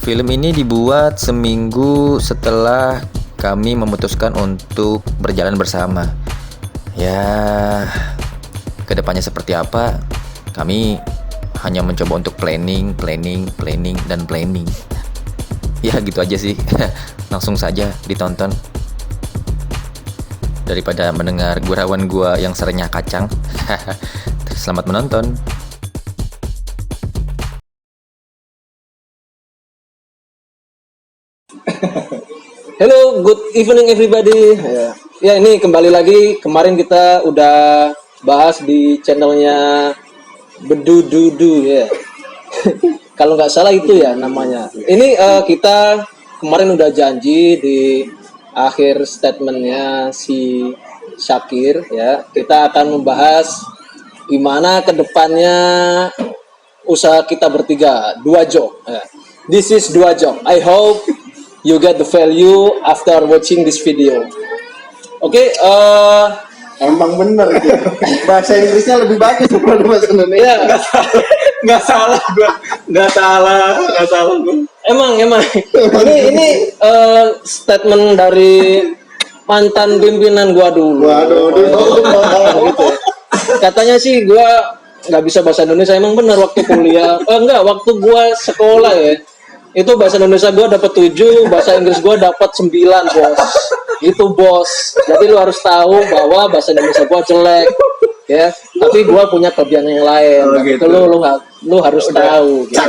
Film ini dibuat seminggu setelah kami memutuskan untuk berjalan bersama. Ya, kedepannya seperti apa? Kami hanya mencoba untuk planning. Ya gitu aja sih. Langsung saja ditonton. Daripada mendengar gurauan gua yang serenyah kacang. Selamat menonton. Hello, good evening everybody. Ya, ini kembali lagi. Kemarin kita udah bahas di channelnya Bedududu ya. Kalau nggak salah itu ya namanya. Ini kita kemarin udah janji di akhir statementnya si Syakir ya. Kita akan membahas gimana kedepannya usaha kita bertiga, Dua Jok. Ya. This is Dua Jok. I hope you get the value after watching this video. Oke, Emang bener itu. Bahasa Inggrisnya lebih bagus daripada bahasa Indonesia. nggak salah gua, nggak salah gua. Emang ini statement dari mantan pimpinan gua dulu. Waduh, Gitu. Katanya sih gua nggak bisa bahasa Indonesia. Emang bener waktu kuliah? Waktu gua sekolah ya. Itu bahasa Indonesia gue dapat 7, bahasa Inggris gue dapat 9, bos. Itu bos. Jadi lu harus tahu bahwa bahasa Indonesia gue jelek, ya. Tapi gue punya kelebihan yang lain. Gitu. Lu harus tahu. Gitu.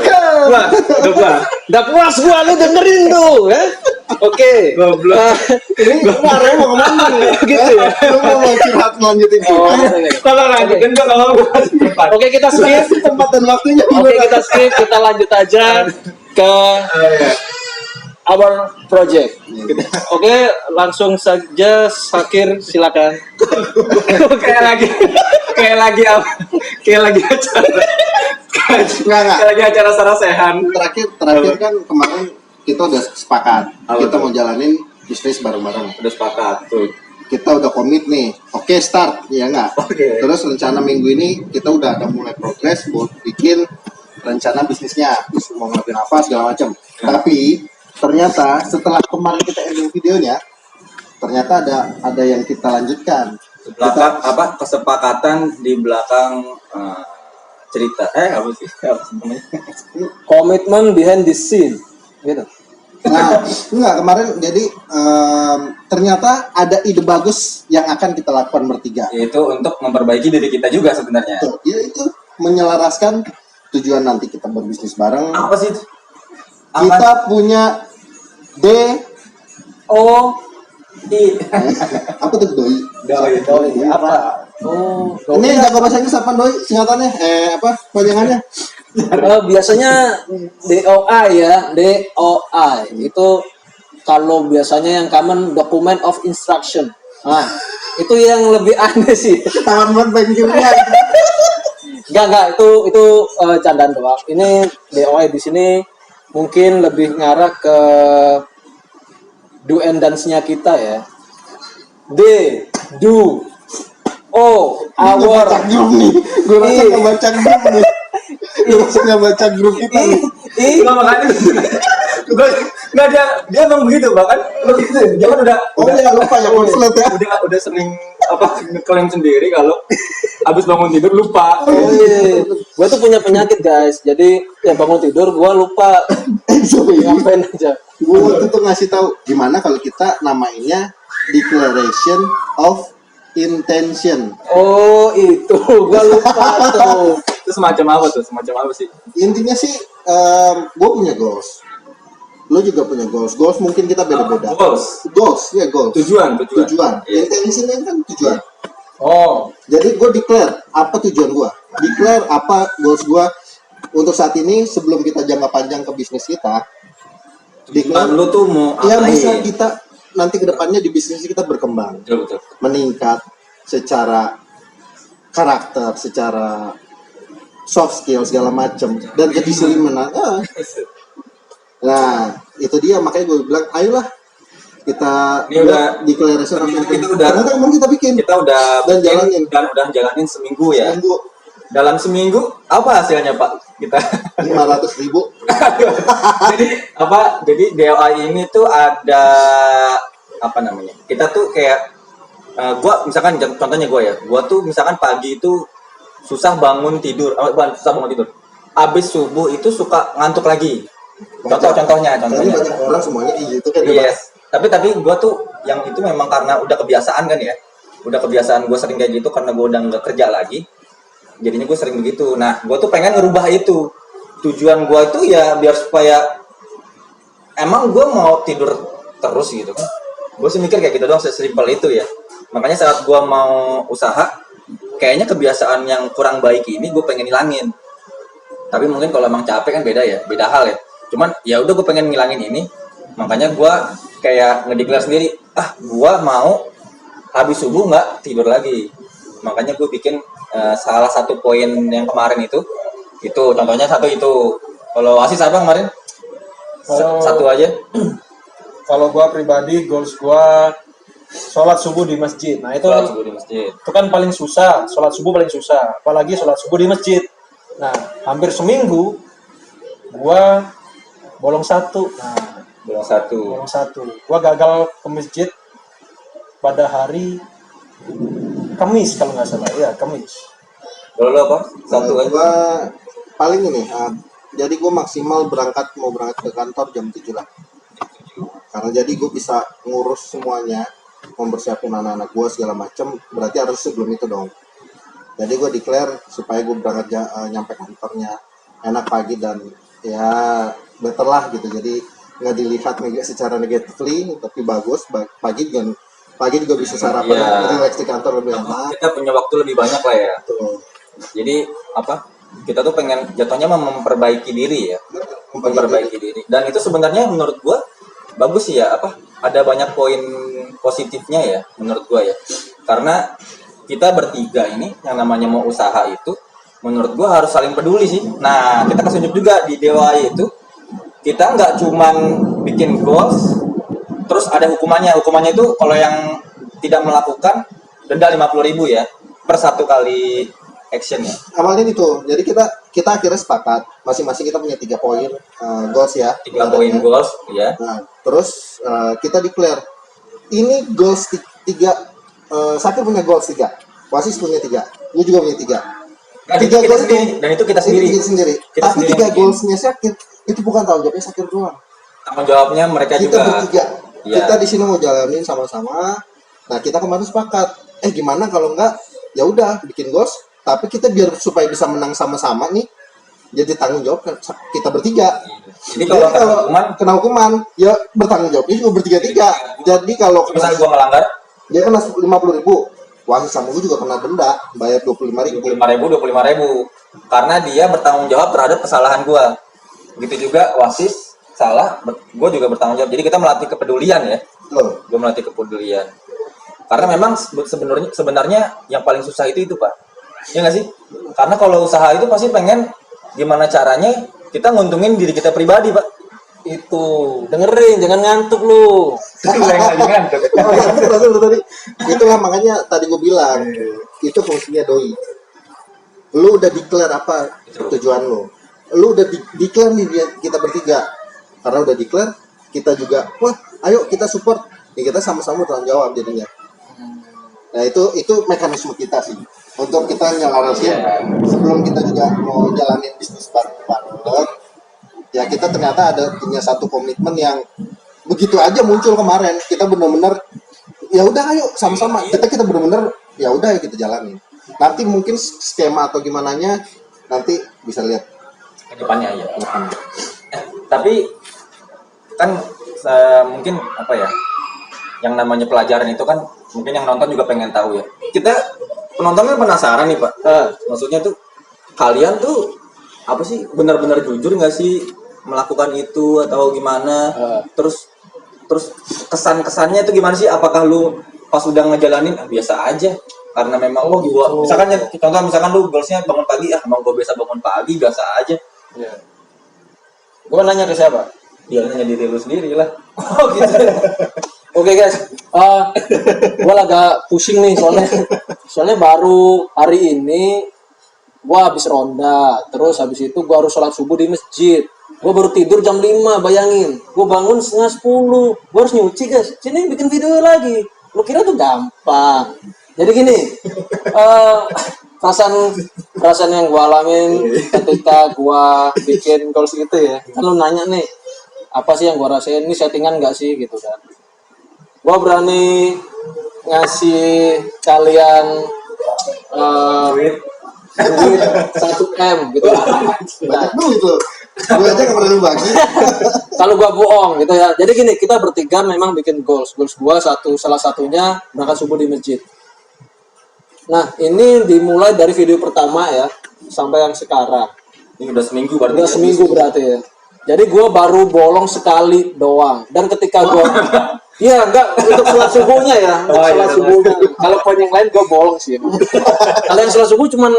Udah puas gue, lu dengerin tuh, ya. Oke. Ini kemarin mau kemana nih? Gitu ya. Lu mau curhat lanjutin Kalau lanjutin gue kalau Oke, kita skip tempat dan waktunya. Oke, kita skip, kita lanjut aja ke our project. Oke, langsung saja Syakir, silakan. kayak lagi acara sarasehan. Terakhir kan kemarin kita udah sepakat. Kita mau jalanin bisnis bareng-bareng. Udah sepakat tuh. Kita udah komit nih. Oke, start, ya nggak? Oke. Terus rencana minggu ini kita udah ada mulai progres buat bikin rencana bisnisnya, terus mau ngelakuin apa segala macam. Tapi ternyata setelah kemarin kita editing videonya, ternyata ada yang kita lanjutkan. Kesepakatan di belakang cerita. Apa sih namanya? Komitmen behind the scene, gitu. Nah, enggak kemarin jadi ternyata ada ide bagus yang akan kita lakukan bertiga. Yaitu untuk memperbaiki diri kita juga sebenarnya. Tuh, itu menyelaraskan tujuan nanti kita berbisnis bareng. Apa sih itu? Kita punya apa tuh doi? Doi Apa? Ini jago bahasa Inggris apa doi? Singkatannya panjangannya? Biasanya DOI ya, DOI itu kalau biasanya yang common document of instruction. Nah, itu yang lebih aneh sih. Tangan buat bankirnya. Enggak, itu candaan doang. Ini DOI di sini mungkin lebih ngarah ke do and dance-nya kita ya. Do, our. Baca grup nih. Gue rasa nggak baca grup nih. Gue rasa nggak baca grup kita nih. Nggak dia emang begitu bahkan begitu. Jangan udah Lupa ya konslet ya. udah sering ngeklaim sendiri kalau abis bangun tidur lupa. Gue tuh punya penyakit guys. Jadi ya bangun tidur gue lupa ngapain aja. Gue waktu itu ngasih tahu gimana kalau kita namainnya declaration of intention. Oh itu gue lupa tuh. Itu semacam apa sih? Intinya sih gue punya goals. Lo juga punya goals. Goals mungkin kita beda-beda. Goals. Tujuan. Yeah. Intention kan tujuan. Oh. Jadi gue declare apa tujuan gue. Declare apa goals gue untuk saat ini sebelum kita jangka panjang ke bisnis kita. Declare lu tuh mau yang bisa kita nanti kedepannya di bisnis kita berkembang. Betul. Meningkat secara karakter, secara soft skill segala macam dan jadi seliman. Nah, itu dia makanya gue bilang, ayolah kita udah declaration of intention. Ternyata kemarin kita bikin. Kita udah dan jalanin seminggu ya. Seminggu. Dalam seminggu apa hasilnya Pak? kita. 500.000. Jadi apa? Jadi DOA ini tuh ada apa namanya? Kita tuh kayak gua misalkan contohnya gua tuh misalkan pagi itu susah bangun tidur, bukan susah bangun tidur. Abis subuh itu suka ngantuk lagi. Contohnya. Jadi banyak orang semuanya kayak gitu kan. Yes. Tapi gua tuh yang itu memang karena udah kebiasaan kan ya. Udah kebiasaan gua sering kayak gitu karena gua udah nggak kerja lagi. Jadinya gue sering begitu. Nah, gue tuh pengen ngerubah itu. Tujuan gue itu ya biar supaya emang gue mau tidur terus gitu kan. Gue sih mikir kayak gitu doang, sesimpel itu ya. Makanya saat gue mau usaha, kayaknya kebiasaan yang kurang baik ini gue pengen hilangin. Tapi mungkin kalau emang capek kan beda ya, beda hal ya. Cuman ya udah gue pengen ngilangin ini. Makanya gue kayak ngedeklar sendiri, gue mau habis subuh nggak tidur lagi. Makanya gue bikin salah satu poin yang kemarin itu contohnya satu itu. Kalau Asis apa kemarin? Satu aja. Kalau gua pribadi goals gua sholat subuh di masjid. Nah itu Sholat subuh di masjid. itu kan paling susah, sholat subuh paling susah, apalagi sholat subuh di masjid. Nah hampir seminggu gua bolong satu. Nah bolong satu. Gua gagal ke masjid pada hari Kamis kalau nggak salah, ya Kamis. Kalau lo apa? Satu aja. Gua paling ini, jadi gue maksimal mau berangkat ke kantor jam 7 lah. Karena jadi gue bisa ngurus semuanya, mempersiapkan anak-anak gue segala macem, berarti harus sebelum itu dong. Jadi gue declare supaya gue berangkat nyampe kantornya enak pagi dan ya better lah gitu. Jadi nggak dilihat secara negatively, tapi bagus. Pagi juga bisa sarapan, relax di kantor lebih enak. Kita punya waktu lebih banyak lah ya. Tuh. Jadi apa? Kita tuh pengen jatuhnya memperbaiki diri ya. Memperbaiki diri. Dan itu sebenarnya menurut gua bagus sih ya, ada banyak poin positifnya ya menurut gua ya. Karena kita bertiga ini yang namanya mau usaha itu menurut gua harus saling peduli sih. Nah, kita kesunjuk juga di Dewa itu kita nggak cuman bikin goals terus ada hukumannya itu kalau yang tidak melakukan denda 50.000 ya per satu kali action ya. Awalnya gitu, jadi kita akhirnya sepakat masing-masing kita punya 3 poin goals ya. 3 poin goals ya. Nah, terus kita declare ini goals 3, Sakir punya goals 3, Wasis punya 3, lu juga punya 3. Dan itu kita sendiri. Tapi 3 goalsnya Sakir itu bukan tanggung jawabnya Sakir doang. Tanggung jawabnya mereka Kita juga. bertiga. Ya. Kita di sini mau jalanin sama-sama. Nah, kita kemarin sepakat. Gimana kalau enggak? Ya udah bikin goals, tapi kita biar supaya bisa menang sama-sama nih. Jadi tanggung jawab kita bertiga. Jadi kalau kena hukuman, ya bertanggung jawabnya juga bertiga-tiga. Jadi kalau misalnya gua melanggar, dia kena 50.000. Wasis sama gue juga kena denda, bayar 25.000. 25.000. Karena dia bertanggung jawab terhadap kesalahan gua. Begitu juga Wasis salah, gue juga bertanggung jawab. Jadi kita melatih kepedulian ya. Gue melatih kepedulian. Karena memang sebenarnya yang paling susah itu Pak. Ya nggak sih? Karena kalau usaha itu pasti pengen gimana caranya kita nguntungin diri kita pribadi Pak. Itu dengerin, jangan ngantuk lu. Itulah makanya tadi gue bilang itu fungsinya doi. Lu udah declare apa tujuan lu udah declare nih kita bertiga. Karena udah declare, kita juga, wah, ayo kita support, ya kita sama-sama bertanggung jawab jadinya. Nah itu mekanisme kita sih, untuk kita nyelarasin sebelum kita juga mau jalanin bisnis bareng-bareng. Ya kita ternyata punya satu komitmen yang begitu aja muncul kemarin. Kita benar-benar, ya udah ayo sama-sama. Kita benar-benar, ya udah ayo kita jalanin. Nanti mungkin skema atau gimana nya nanti bisa lihat ke depannya ya. Tapi kan mungkin yang namanya pelajaran itu kan mungkin yang nonton juga pengen tahu ya. Kita penontonnya penasaran nih Pak. Maksudnya tuh kalian tuh apa sih, benar-benar jujur nggak sih melakukan itu atau gimana? Terus kesan-kesannya itu gimana sih? Apakah lu pas udah ngejalanin biasa aja? Karena memang gua misalkan lu goalsnya bangun pagi, emang gua biasa bangun pagi biasa aja. Iya. Gua nanya ke siapa? Dia nanya diri lu sendiri lah. Oh gitu. Oke guys, gua agak pusing nih soalnya baru hari ini gua habis ronda, terus habis itu gua harus sholat subuh di masjid. Gua baru tidur jam 5, bayangin. Gua bangun setengah 10, gua harus nyuci guys. Sini bikin video lagi. Lu kira tuh gampang? Jadi gini, perasaan yang gua alamin ketika gua bikin goals gitu ya. Kan lu nanya nih, apa sih yang gua rasain? Ini settingan nggak sih gitu kan? Gua berani ngasih kalian duit 1 M gitu. Banyak duit loh. Gue aja gak pernah bagi. Kalau gua bohong gitu ya. Jadi gini, kita bertiga memang bikin goals. Goals gua salah satunya berangkat subuh di masjid. Nah, ini dimulai dari video pertama ya sampai yang sekarang. Ini udah seminggu berarti. Udah seminggu berarti ya. Jadi gue baru bolong sekali doang. Dan ketika gue, iya enggak untuk sholat subuhnya ya, untuk sholat subuhnya. Kalau poin yang lain gue bolong sih. Kalau yang sholat subuh cuman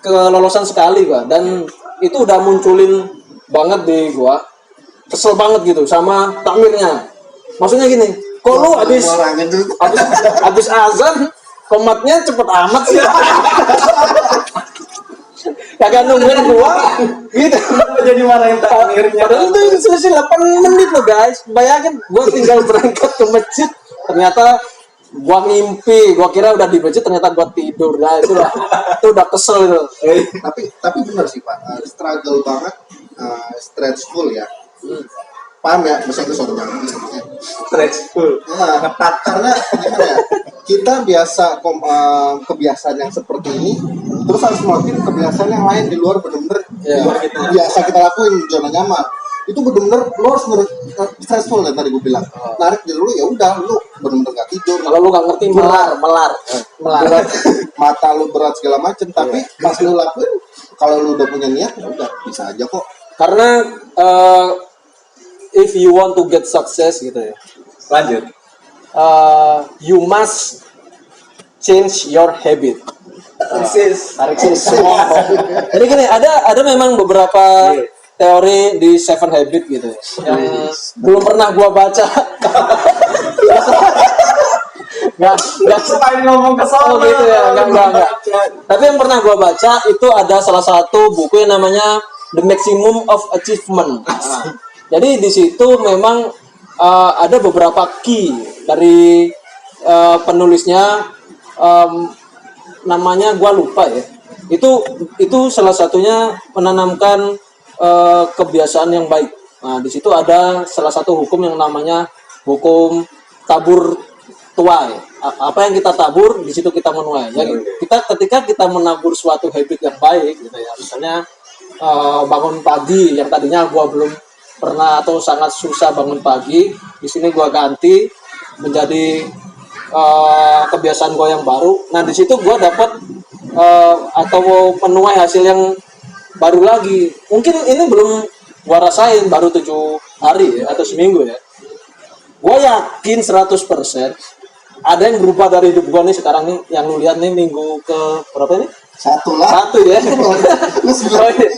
kelolosan sekali gue. Dan itu udah munculin banget di gue. Kesel banget gitu sama takmirnya. Maksudnya gini, kok lu habis azan komatnya cepet amat sih. Kagak nungguin gua gitu. Jadi marahin takmirnya. Padahal itu selesai 8 menit loh guys. Bayangin gua tinggal berangkat ke masjid, ternyata gua ngimpi, gua kira udah di masjid, ternyata gua tidur. Nah itu udah kesel itu. Tapi benar sih Pak, struggle banget, stressful ya. Paham ya, bahasa Inggris orang bilang Stressful. nah, karena gimana ya, kita biasa kebiasaan yang seperti ini terus harus melakukan kebiasaan yang lain di luar benar-benar Iya. biasa kita lakuin zona nyaman. Itu benar-benar lo harus stressful yang tadi gue bilang. Narik diri lu, ya udah lu benar-benar gak tidur. Kalau lu gak ngerti melar. Berat, mata lu berat segala macem, tapi pas lu lakuin, kalau lu udah punya niat ya udah bisa aja kok. Karena if you want to get success gitu ya, Lanjut. you must change your habit. Tarik sis. Jadi gini, ada memang beberapa teori di Seven Habit gitu ya, yang belum pernah gua baca. Nggak Selain ngomong ke oh gitu ya, enggak. Tapi yang pernah gua baca itu ada salah satu buku yang namanya The Maximum of Achievement. Jadi di situ memang ada beberapa key dari penulisnya, namanya gua lupa ya. Itu salah satunya menanamkan kebiasaan yang baik. Nah, di situ ada salah satu hukum yang namanya hukum tabur tuai. Apa yang kita tabur, di situ kita menuai. Jadi ketika kita menabur suatu habit yang baik gitu ya. Misalnya bangun pagi yang tadinya gua belum pernah atau sangat susah bangun pagi, di sini gua ganti menjadi kebiasaan gua yang baru. Nah, di situ gua dapat atau menuai hasil yang baru lagi. Mungkin ini belum gua rasain, baru 7 hari ya, atau seminggu ya. Gua yakin 100% ada yang berubah dari hidup gua nih sekarang nih, yang lu lihat nih minggu ke berapa nih? Satu lah. Satu ya.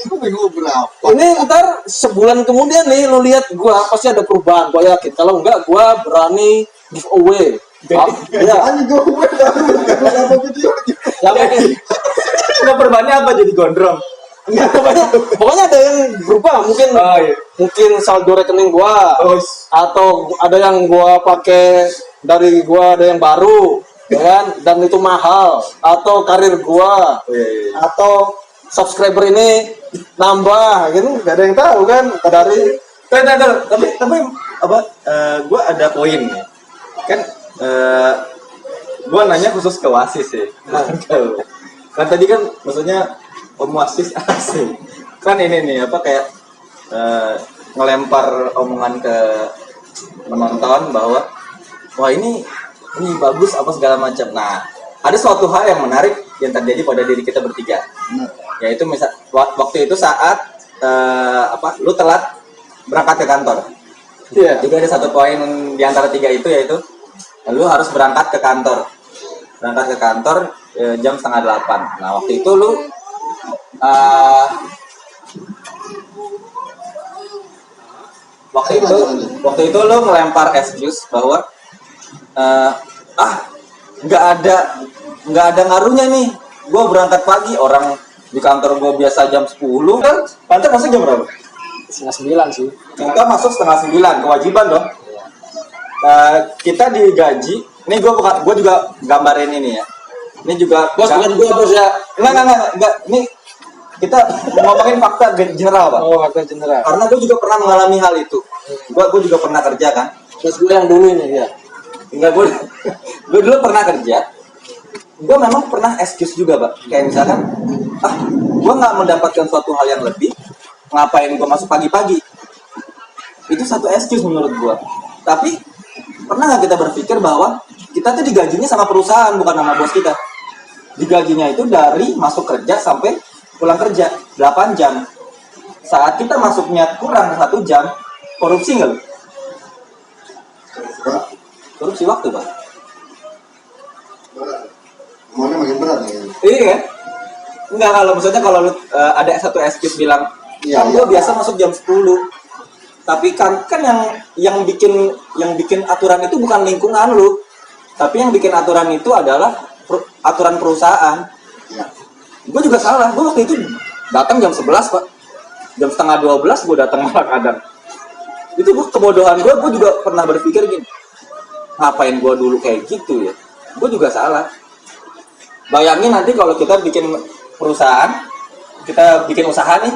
Lu minggu berapa? Ini ntar sebulan kemudian nih lu lihat gua pasti ada perubahan, gua yakin. Kalau enggak gua berani giveaway. Ya. Anjing gue apa video Yang Nggak perubahannya apa jadi gondrong? pokoknya ada yang berubah, mungkin saldo rekening gua, atau ada yang gua pakai dari gua, ada yang baru ya kan, dan itu mahal, atau karir gua, atau subscriber ini nambah gitu, gak ada yang tahu kan dari. Tapi apa? Gue ada poin nih. Kan gue nanya khusus ke wasis sih. Kan tadi kan maksudnya om wasis asik. Kan ini nih apa kayak ngelempar omongan ke penonton bahwa wah ini bagus apa segala macam. Nah, ada suatu hal yang menarik yang terjadi pada diri kita bertiga. Yaitu misal waktu itu saat lu telat berangkat ke kantor. Iya. Jadi ada satu poin di antara 3 itu, yaitu lu harus berangkat ke kantor. Berangkat ke kantor jam 7:30. Nah, waktu itu lu waktu itu lu ngelempar excuse bahwa nggak ada ngaruhnya nih, gue berangkat pagi, orang Di kantor gue biasa jam 10 kan, kantor masuk jam berapa? Setengah 9 sih. Kita masuk setengah 9, kewajiban dong. Kita digaji, ini gue juga gambarin ini ya. Ini juga Bos, bukan gue bos ya. enggak. Ini kita ngomongin fakta general, Pak. Oh, fakta general. Karena gue juga pernah mengalami hal itu. Gue juga pernah kerja kan. Bos gue yang dulu ini ya. Enggak, gue dulu pernah kerja. Gue memang pernah excuse juga, Pak. Kayak misalkan, gue nggak mendapatkan suatu hal yang lebih, ngapain gue masuk pagi-pagi? Itu satu excuse menurut gue. Tapi pernah nggak kita berpikir bahwa kita tuh digajinya sama perusahaan, bukan sama bos kita. Digajinya itu dari masuk kerja sampai pulang kerja 8 jam. Saat kita masuknya kurang 1 jam, korupsi nggak? Korupsi waktu, Pak. Mana makin berat nih. Iya. Enggak, kalau misalnya kalau lu ada satu excuse bilang, Iya, gue iya. biasa masuk jam 10. Tapi kan yang bikin aturan itu bukan lingkungan lu. Tapi yang bikin aturan itu adalah aturan perusahaan. Ya. Gue juga salah. Gue waktu itu datang jam 11, Pak. Jam setengah 12 gue datang malah kadang. Itu gue kebodohan gue juga pernah berpikir gini. Ngapain gue dulu kayak gitu ya? Gue juga salah. Bayangin nanti kalau kita bikin perusahaan, kita bikin usaha nih,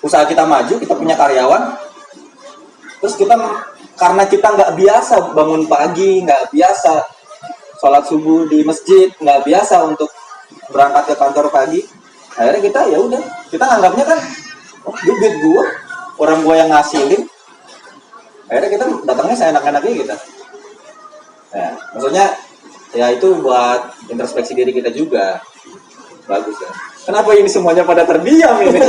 usaha kita maju, kita punya karyawan, terus kita karena kita nggak biasa bangun pagi, nggak biasa sholat subuh di masjid, nggak biasa untuk berangkat ke kantor pagi, akhirnya kita ya udah, kita anggapnya kan, duit gua, orang gua yang ngasilin, akhirnya kita datangnya seenak-enaknya gitu. Nah, maksudnya ya itu buat introspeksi diri kita juga bagus ya. Kenapa ini semuanya pada terdiam ini?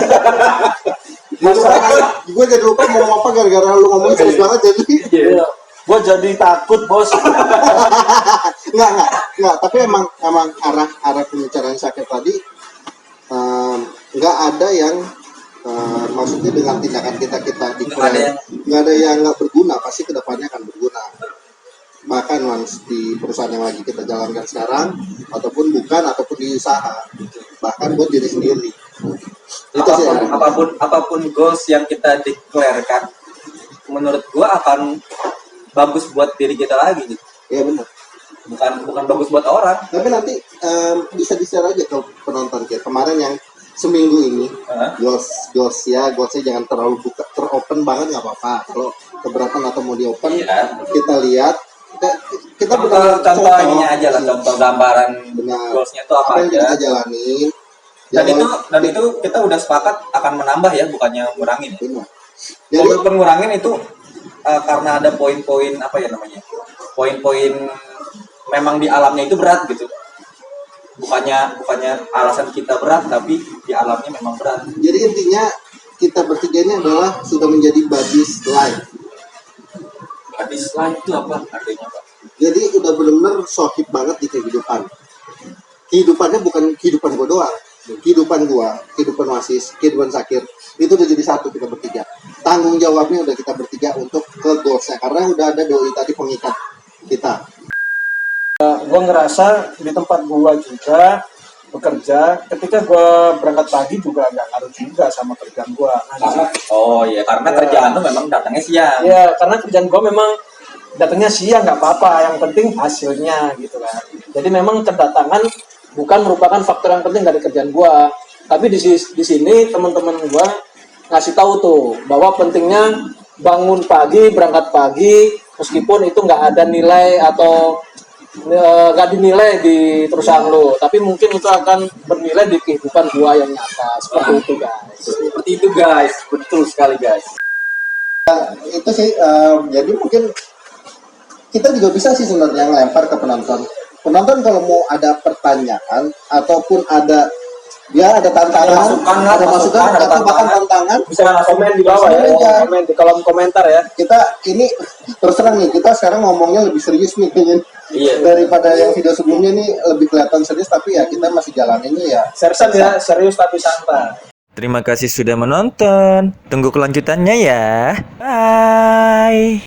Gue jadi lupa mau ngomong apa gara-gara lu ngomong serius banget jadi. Iya. Gue jadi takut bos. Enggak, tapi emang arah pembicaraan Syakir tadi nggak ada yang maksudnya dengan tindakan kita nggak ada yang nggak berguna, pasti kedepannya akan berguna. Bahkan once di perusahaan yang lagi kita jalankan sekarang ataupun di usaha, bahkan buat diri sendiri. Itu sih ya. apapun goals yang kita declarekan, menurut gua akan bagus buat diri kita lagi gitu. Ya benar. Bukan bagus buat orang. Tapi nanti bisa di-share aja ke penonton kayak kemarin yang seminggu ini goalsnya jangan terlalu teropen banget, nggak apa-apa. Kalau keberatan atau mau diopen, Iya. kita lihat kita contoh ininya aja lah, contoh gambaran benar goalsnya itu apa yang aja. kita jalanin. Dan itu kita udah sepakat akan menambah ya, bukannya ngurangin. Benar. Jadi Walaupun ngurangin itu karena ada poin-poin apa ya namanya, poin-poin memang di alamnya itu berat gitu. Bukannya alasan kita berat, tapi di alamnya memang berat. jadi intinya kita bertiga ini adalah sudah menjadi buddies life. Habis lain itu apa artinya, Pak? Jadi udah benar-benar sohib banget di kehidupan. Kehidupannya bukan kehidupan gua doang. Kehidupan gua, kehidupan Wasis, kehidupan Syakir, itu udah jadi satu kita bertiga. Tanggung jawabnya udah kita bertiga untuk ke goalsnya, karena udah ada doi tadi pengikat kita. Gue ngerasa di tempat gue juga bekerja, ketika gue berangkat pagi juga nggak ngaruh juga sama kerjaan gue. Karena kerjaan lu memang datangnya siang. Ya karena kerjaan gue memang datangnya siang nggak apa-apa, yang penting hasilnya gitu kan. Jadi memang kedatangan bukan merupakan faktor yang penting dari kerjaan gue, tapi di sini teman-teman gue ngasih tahu tuh bahwa pentingnya bangun pagi, berangkat pagi, meskipun itu nggak ada nilai atau nggak dinilai di perusahaan lo, tapi mungkin itu akan bernilai di kehidupan gua yang nyata. Seperti itu guys, betul sekali guys. Itu sih, jadi mungkin kita juga bisa sih sebenarnya ngelempar ke penonton. Penonton kalau mau ada pertanyaan ataupun ada tantangan, ada masukan atau bahkan tantangan, Bisa komen di bawah ya, komen di kolom komentar ya. kita ini terus terang nih, kita sekarang ngomongnya lebih serius nih kayaknya. Iya. Daripada yang video sebelumnya nih lebih kelihatan serius, tapi ya kita masih jalaninnya ya Sersan ya, serius tapi santai. Terima kasih sudah menonton. Tunggu kelanjutannya ya. Bye.